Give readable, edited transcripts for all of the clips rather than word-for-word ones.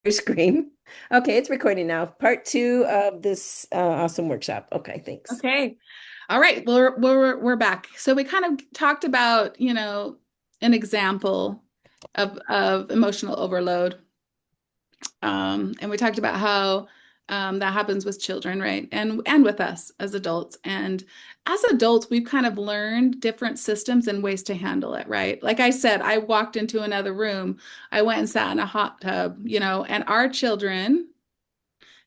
Your screen. Okay, it's recording now. Part two of this awesome workshop. Okay, thanks. Okay. All right. Well, we're back. So we kind of talked about, an example of emotional overload. And we talked about how that happens with children, right? And with us as adults. And as adults, we've kind of learned different systems and ways to handle it, right? Like I said, I walked into another room, I went and sat in a hot tub, and our children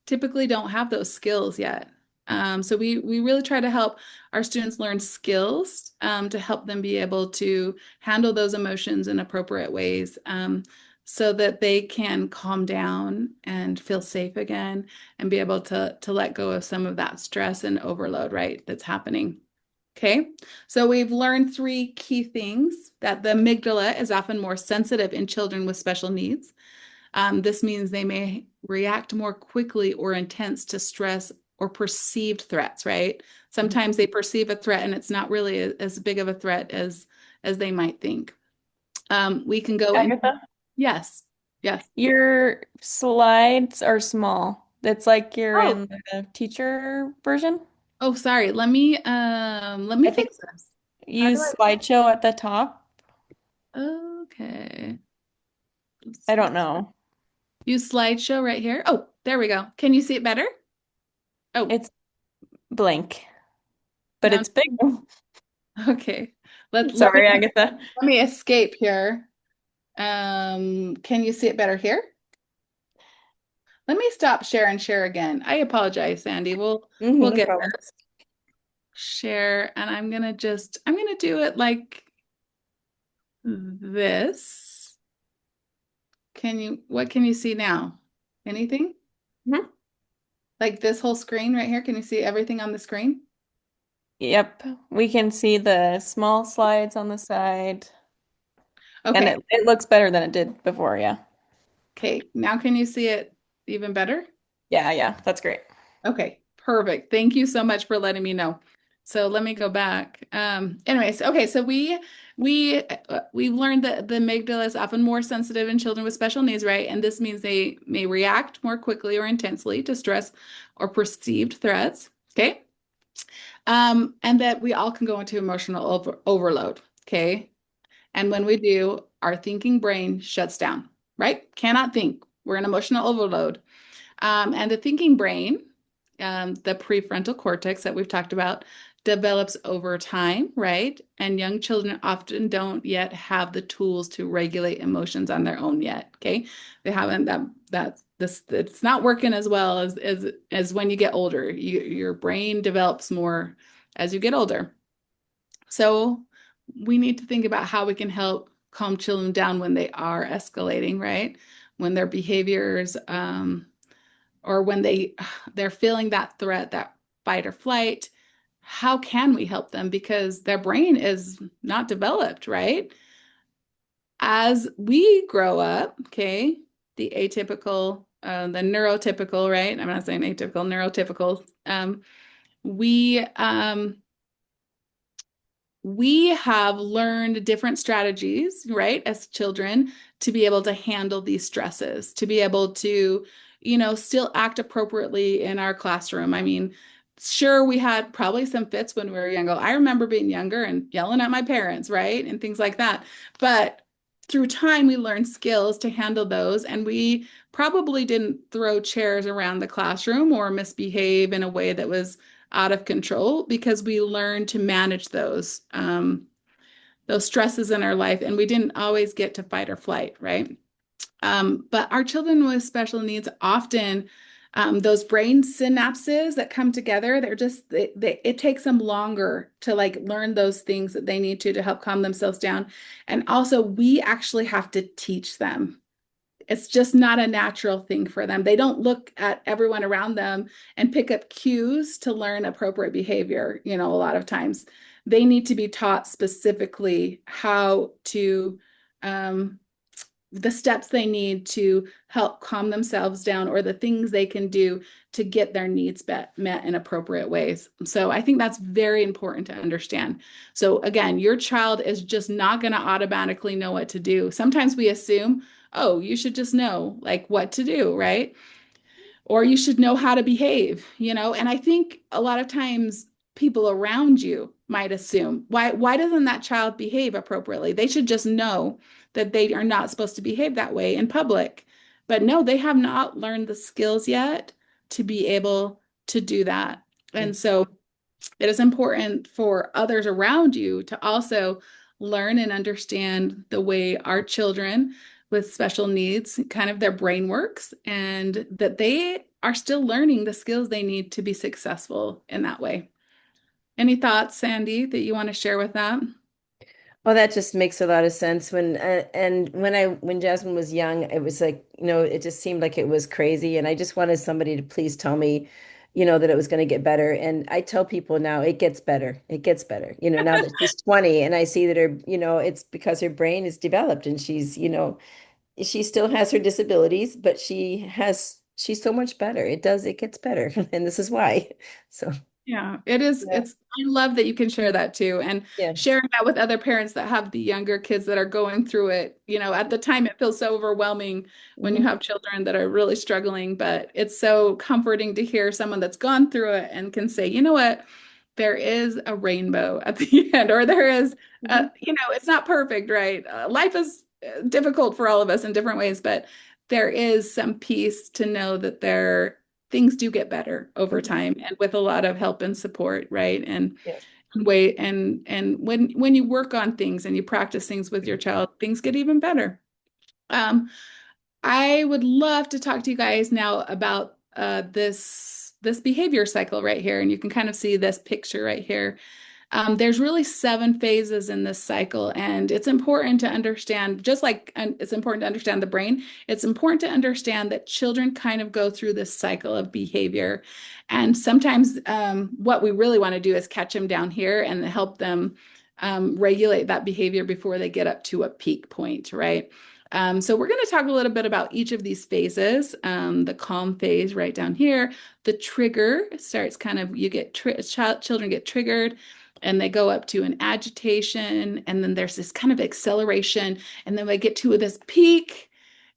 typically don't have those skills yet. So we really try to help our students learn skills to help them be able to handle those emotions in appropriate ways, so that they can calm down and feel safe again and be able to let go of some of that stress and overload, right, that's happening. Okay, so we've learned three key things: that the amygdala is often more sensitive in children with special needs. This means they may react more quickly or intense to stress or perceived threats, right? Sometimes they perceive a threat and it's not really as big of a threat as they might think. We can go in. Agatha, Yes, yes. your slides are small. It's like you're Oh, in the teacher version. oh, sorry. Let me I think fix this. How do use slideshow at the top. I? Okay. I don't know. Use slideshow right here. Oh, there we go. Can you see it better? Oh, It's blank, but now, it's big. okay. Let Sorry, me Agatha. let me escape here. Can you see it better here? Let me stop share and share again. I apologize, Sandy. We'll No get problem. there. Share, and I'm gonna do it like this. What can you see now? Anything? Mhm. Like this whole screen right here? Can you see everything on the screen? Yep, we can see the small slides on the side, and Okay. it looks better than it did before. Yeah. Okay. Now can you see it even better? Yeah, yeah, that's great. Okay, perfect. Thank you so much for letting me know. So let me go back. Anyways, okay, so we've learned that the amygdala is often more sensitive in children with special needs, right? And this means they may react more quickly or intensely to stress or perceived threats. Okay. And that we all can go into emotional overload. Okay. And when we do, our thinking brain shuts down, right? Cannot think. We're in emotional overload. And the thinking brain, the prefrontal cortex that we've talked about, develops over time, right? And young children often don't yet have the tools to regulate emotions on their own yet. Okay, they haven't that this it's not working as well as when you get older. Your brain develops more as you get older. So we need to think about how we can help calm children down when they are escalating, right? When their behaviors or when they're feeling that threat, that fight or flight. How can we help them? Because their brain is not developed, right? As we grow up, okay, the neurotypical, right? I'm not saying atypical, neurotypical. We we have learned different strategies, right, as children to be able to handle these stresses, to be able to, still act appropriately in our classroom. I mean, sure, we had probably some fits when we were younger. I remember being younger and yelling at my parents, right, and things like that. But through time, we learned skills to handle those, and we probably didn't throw chairs around the classroom or misbehave in a way that was out of control because we learned to manage those stresses in our life, and we didn't always get to fight or flight, right? But our children with special needs often those brain synapses that come together, it takes them longer to like learn those things that they need to help calm themselves down. And also, we actually have to teach them. It's just not a natural thing for them. They don't look at everyone around them and pick up cues to learn appropriate behavior. A lot of times they need to be taught specifically how to, um, the steps they need to help calm themselves down or the things they can do to get their needs met in appropriate ways. So I think that's very important to understand. So again, your child is just not going to automatically know what to do. Sometimes we assume, oh, you should just know like what to do, right? Or you should know how to behave, And I think a lot of times people around you might assume, why doesn't that child behave appropriately? They should just know that they are not supposed to behave that way in public. But no, they have not learned the skills yet to be able to do that. And so it is important for others around you to also learn and understand the way our children with special needs, kind of their brain works, and that they are still learning the skills they need to be successful in that way. Any thoughts, Sandy, that you want to share with that? Well, that just makes a lot of sense. And when Jasmine was young, it was like, it just seemed like it was crazy. And I just wanted somebody to please tell me, that it was going to get better. And I tell people now it gets better. It gets better. Now that she's 20 and I see that it's because her brain is developed and she still has her disabilities, but she's so much better. It gets better. And this is why. So, Yeah, it is. yeah. I love that you can share that too, and Yeah. sharing that with other parents that have the younger kids that are going through it. At the time it feels so overwhelming when you Mhm. have children that are really struggling, but it's so comforting to hear someone that's gone through it and can say, you know what, there is a rainbow at the end, or there is, Mhm. it's not perfect, right? Life is difficult for all of us in different ways, but there is some peace to know that things do get better over Mhm. time and with a lot of help and support, right? And Yeah. wait, and when you work on things and you practice things with your child, things get even better. Um, I would love to talk to you guys now about this behavior cycle right here, and you can kind of see this picture right here. There's really 7 phases in this cycle, and it's important to understand, just like it's important to understand the brain, it's important to understand that children kind of go through this cycle of behavior. And sometimes what we really want to do is catch them down here and help them regulate that behavior before they get up to a peak point, right? So we're going to talk a little bit about each of these phases. The calm phase right down here, the trigger starts kind of, children get triggered and they go up to an agitation, and then there's this kind of acceleration, and then they get to this peak,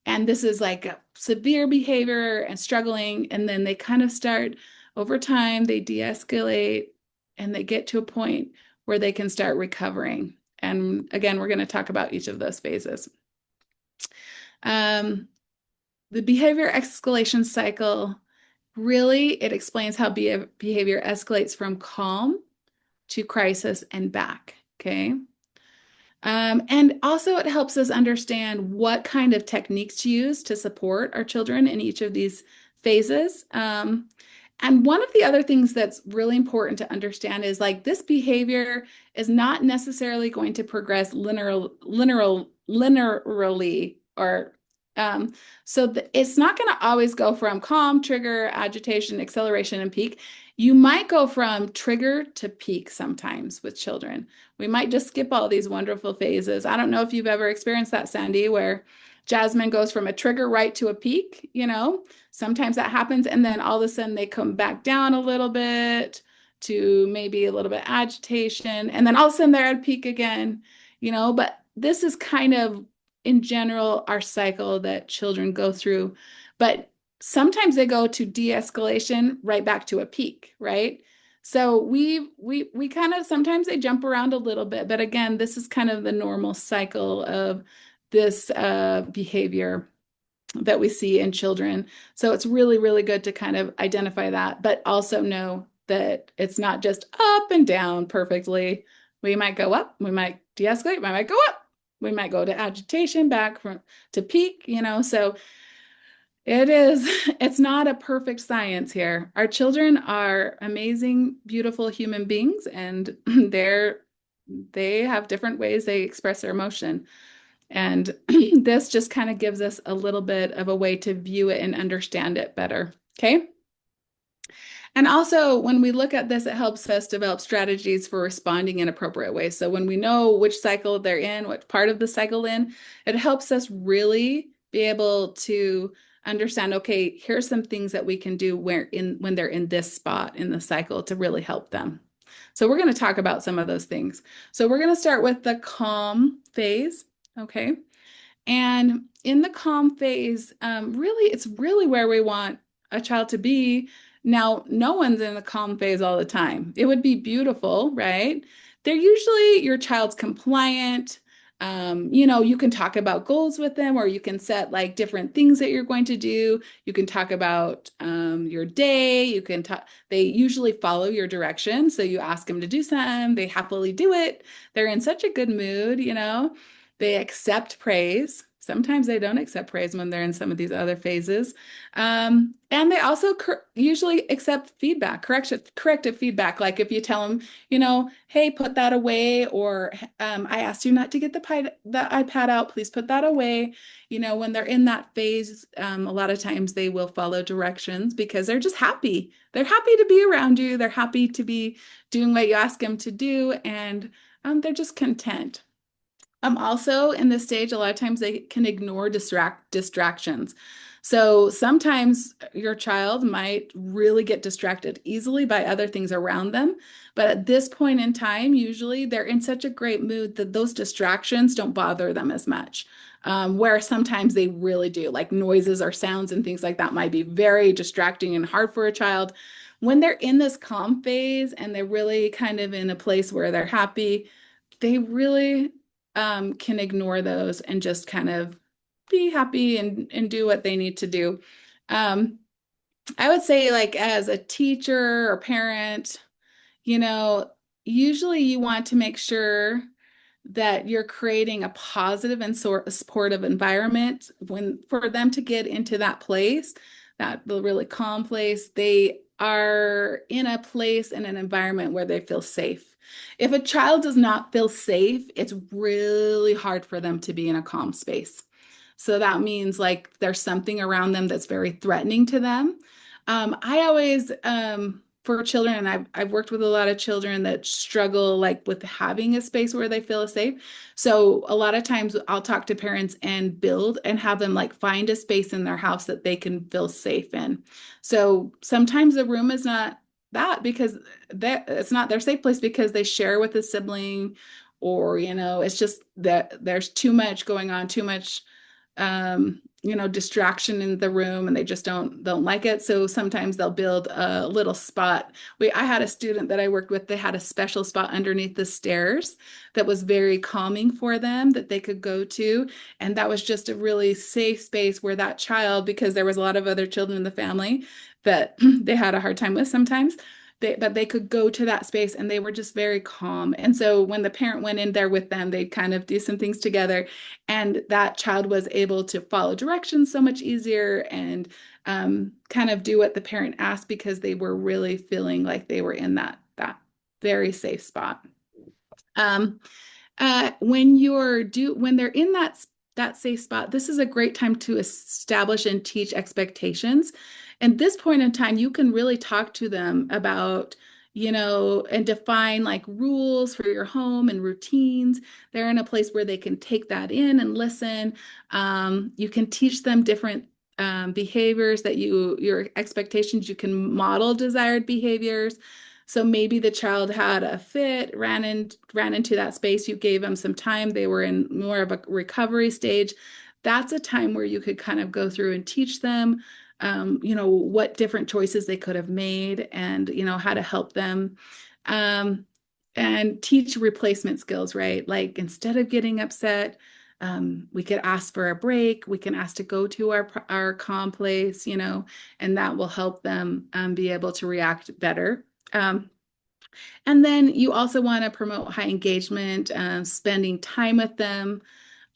and this is like a severe behavior and struggling, and then they kind of start over time, they de-escalate, and they get to a point where they can start recovering. And again, we're going to talk about each of those phases. Um, the behavior escalation cycle, really, it explains how behavior escalates from calm to crisis and back. Okay. And also, it helps us understand what kind of techniques to use to support our children in each of these phases. And one of the other things that's really important to understand is like this behavior is not necessarily going to progress linearly, or it's not going to always go from calm, trigger, agitation, acceleration, and peak. You might go from trigger to peak sometimes with children. We might just skip all these wonderful phases. I don't know if you've ever experienced that, Sandy, where Jasmine goes from a trigger right to a peak. Sometimes that happens, and then all of a sudden they come back down a little bit to maybe a little bit agitation, and then all of a sudden they're at peak again. But this is kind of in general our cycle that children go through. But sometimes they go to de-escalation right back to a peak, right? So we kind of sometimes they jump around a little bit, but again, this is kind of the normal cycle of this behavior that we see in children. So it's really, really good to kind of identify that, but also know that it's not just up and down perfectly. We might go up, we might de-escalate, we might go up, we might go to agitation, back to peak. So it's not a perfect science here. Our children are amazing, beautiful human beings, and they have different ways they express their emotion. And this just kind of gives us a little bit of a way to view it and understand it better. Okay. And also, when we look at this, it helps us develop strategies for responding in appropriate ways. So when we know which cycle they're in, what part of the cycle in, it helps us really be able to understand, okay, here's some things that we can do when they're in this spot in the cycle to really help them. So we're going to talk about some of those things. So we're going to start with the calm phase. Okay. And in the calm phase, really, it's really where we want a child to be. Now, no one's in the calm phase all the time. It would be beautiful, right? They're usually your child's compliant. You can talk about goals with them, or you can set like different things that you're going to do. You can talk about your day. You can talk, they usually follow your direction. So you ask them to do something, they happily do it. They're in such a good mood. They accept praise. Sometimes they don't accept praise when they're in some of these other phases. And they also usually accept feedback, corrective feedback. Like if you tell them, hey, put that away, or I asked you not to get the iPad out, please put that away. When they're in that phase, a lot of times they will follow directions because they're just happy. They're happy to be around you. They're happy to be doing what you ask them to do, and they're just content. Also in this stage, a lot of times they can ignore distractions. So sometimes your child might really get distracted easily by other things around them. But at this point in time, usually they're in such a great mood that those distractions don't bother them as much. Where sometimes they really do, like noises or sounds and things like that might be very distracting and hard for a child. When they're in this calm phase and they're really kind of in a place where they're happy, they really can ignore those and just kind of be happy and do what they need to do. Um, I would say, like, as a teacher or parent, you know, usually you want to make sure that you're creating a positive and supportive environment when for them to get into that place, that the really calm place. They are in a place and an environment where they feel safe. If a child does not feel safe, it's really hard for them to be in a calm space. So that means like there's something around them that's very threatening to them. I always, for children, and I've worked with a lot of children that struggle like with having a space where they feel safe. So a lot of times I'll talk to parents and build and have them like find a space in their house that they can feel safe in. So sometimes the room is not that because it's not their safe place because they share with a sibling, or it's just that there's too much going on, too much distraction in the room, and they just don't like it. So sometimes they'll build a little spot. I had a student that I worked with, they had a special spot underneath the stairs that was very calming for them that they could go to. And that was just a really safe space where that child, because there was a lot of other children in the family that they had a hard time with sometimes. But they could go to that space and they were just very calm. And so when the parent went in there with them, they'd kind of do some things together, and that child was able to follow directions so much easier and kind of do what the parent asked because they were really feeling like they were in that very safe spot. When they're in that safe spot, this is a great time to establish and teach expectations. And this point in time, you can really talk to them about, and define like rules for your home and routines. They're in a place where they can take that in and listen. You can teach them different behaviors that your expectations, you can model desired behaviors. So maybe the child had a fit, ran into that space. You gave them some time. They were in more of a recovery stage. That's a time where you could kind of go through and teach them, what different choices they could have made, and how to help them, and teach replacement skills. Right, like instead of getting upset, we could ask for a break. We can ask to go to our calm place, and that will help them be able to react better. And then you also want to promote high engagement, spending time with them,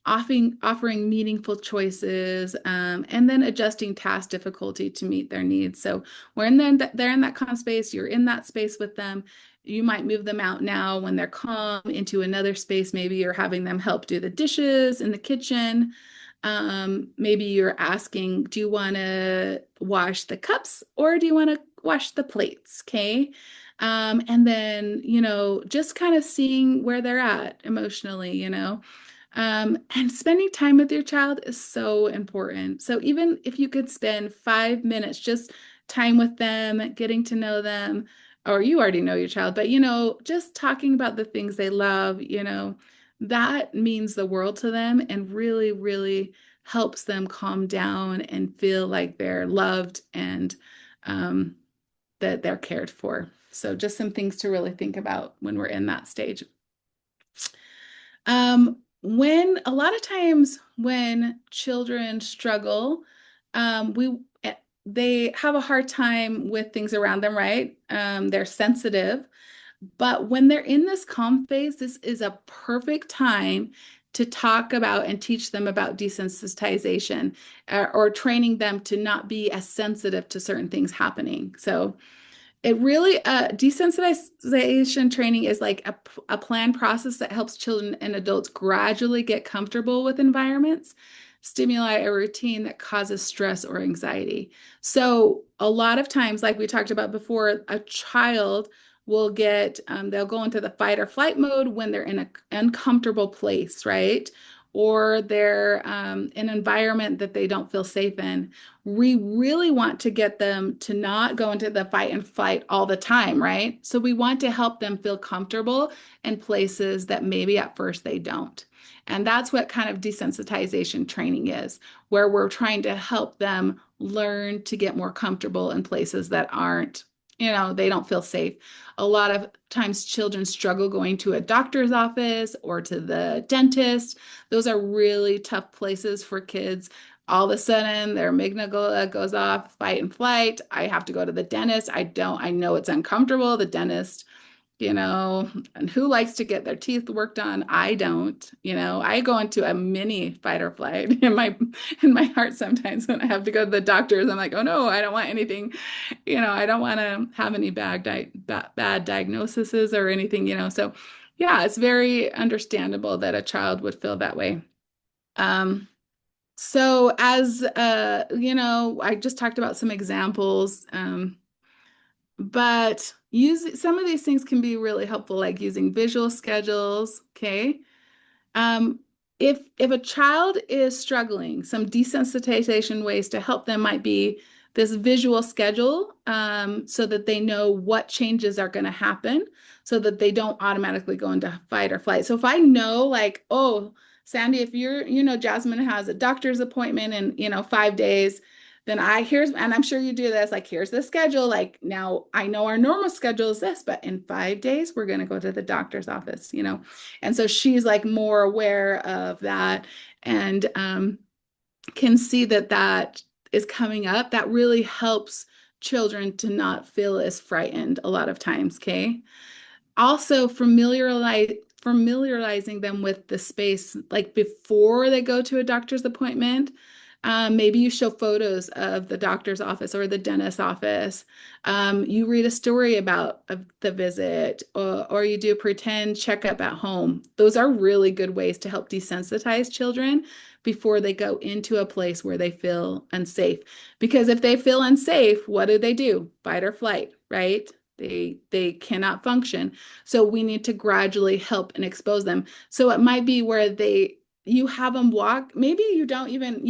offering meaningful choices, and then adjusting task difficulty to meet their needs. So when they're in that calm space, you're in that space with them. You might move them out now when they're calm into another space. Maybe you're having them help do the dishes in the kitchen. Maybe you're asking, do you want to wash the cups or do you want to wash the plates? Okay. And then, just kind of seeing where they're at emotionally. And spending time with your child is so important. So even if you could spend 5 minutes just time with them, getting to know them, or you already know your child, but just talking about the things they love, that means the world to them and really, really helps them calm down and feel like they're loved and um, that they're cared for. So just some things to really think about when we're in that stage. When a lot of times when children struggle, we they have a hard time with things around them, right? They're sensitive, but when they're in this calm phase, this is a perfect time to talk about and teach them about desensitization or training them to not be as sensitive to certain things happening. So it really, desensitization training is like a planned process that helps children and adults gradually get comfortable with environments, stimuli, a routine that causes stress or anxiety. So a lot of times, like we talked about before, a child will get, they'll go into the fight or flight mode when they're in an uncomfortable place, right? Or they're in an environment that they don't feel safe in. We really want to get them to not go into the fight and flight all the time, right? So we want to help them feel comfortable in places that maybe at first they don't. And that's what kind of desensitization training is, where we're trying to help them learn to get more comfortable in places that aren't, they don't feel safe. A lot of times children struggle going to a doctor's office or to the dentist. Those are really tough places for kids. All of a sudden, their amygdala goes off, fight and flight. I have to go to the dentist. I know it's uncomfortable. The dentist, and who likes to get their teeth worked on? I don't. I go into a mini fight or flight in my heart sometimes when I have to go to the doctors. I'm like, oh no, I don't want anything. I don't want to have any bad diagnoses or anything. So yeah, it's very understandable that a child would feel that way. So as I just talked about some examples, but some of these things can be really helpful, like using visual schedules. Okay. Um, if a child is struggling, some desensitization ways to help them might be this visual schedule, so that they know what changes are going to happen, so that they don't automatically go into fight or flight. So if I know, like, oh, Sandy, if Jasmine has a doctor's appointment in 5 days, then and I'm sure you do this, like, here's the schedule. Like, now I know our normal schedule is this, but in 5 days, we're going to go to the doctor's office. And so she's like more aware of that and can see that is coming up. That really helps children to not feel as frightened a lot of times. Okay. Also, familiarizing them with the space, like before they go to a doctor's appointment. Maybe you show photos of the doctor's office or the dentist's office. You read a story about the visit, or you do a pretend checkup at home. Those are really good ways to help desensitize children before they go into a place where they feel unsafe. Because if they feel unsafe, what do? Fight or flight, right? They cannot function. So we need to gradually help and expose them. So it might be where you have them walk. Maybe you don't even,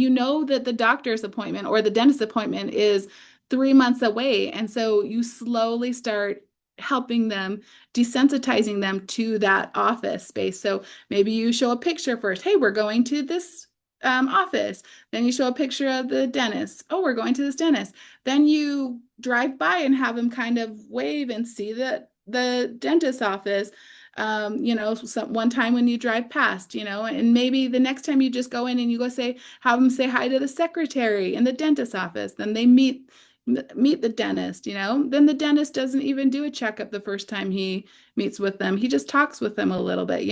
that the doctor's appointment or the dentist appointment is 3 months away. And so you slowly start helping them, desensitizing them to that office space. So maybe you show a picture first. Hey, we're going to this office. Then you show a picture of the dentist. Oh, we're going to this dentist. Then you drive by and have them kind of wave and see the dentist's office. One time when you drive past, and maybe the next time you just go in and you have them say hi to the secretary in the dentist's office. Then they meet the dentist. Then the dentist doesn't even do a checkup the first time he meets with them. He just talks with them a little bit.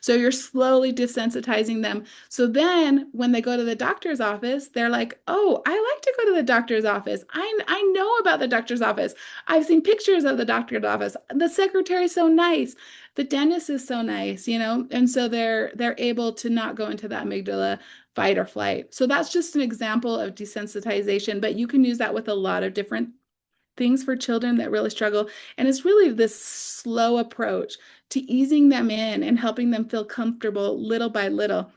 So you're slowly desensitizing them. So then when they go to the doctor's office, they're like, oh, I like to go to the doctor's office. I know about the doctor's office. I've seen pictures of the doctor's office. The secretary's so nice. The dentist is so nice, and so they're able to not go into that amygdala fight or flight. So that's just an example of desensitization, but you can use that with a lot of different things for children that really struggle. And it's really this slow approach to easing them in and helping them feel comfortable little by little.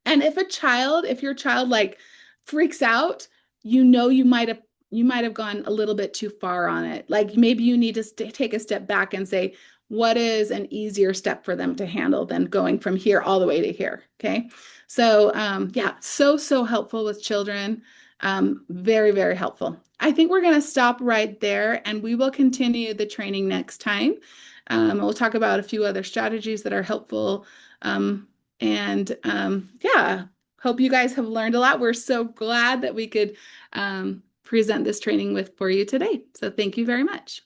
And if your child like freaks out, you might you might have gone a little bit too far on it. Like maybe you need to take a step back and say, what is an easier step for them to handle than going from here all the way to here? Okay. So, yeah, so helpful with children. Very, very helpful. I think we're going to stop right there and we will continue the training next time. We'll talk about a few other strategies that are helpful. Yeah, hope you guys have learned a lot. We're so glad that we could present this training for you today. So thank you very much.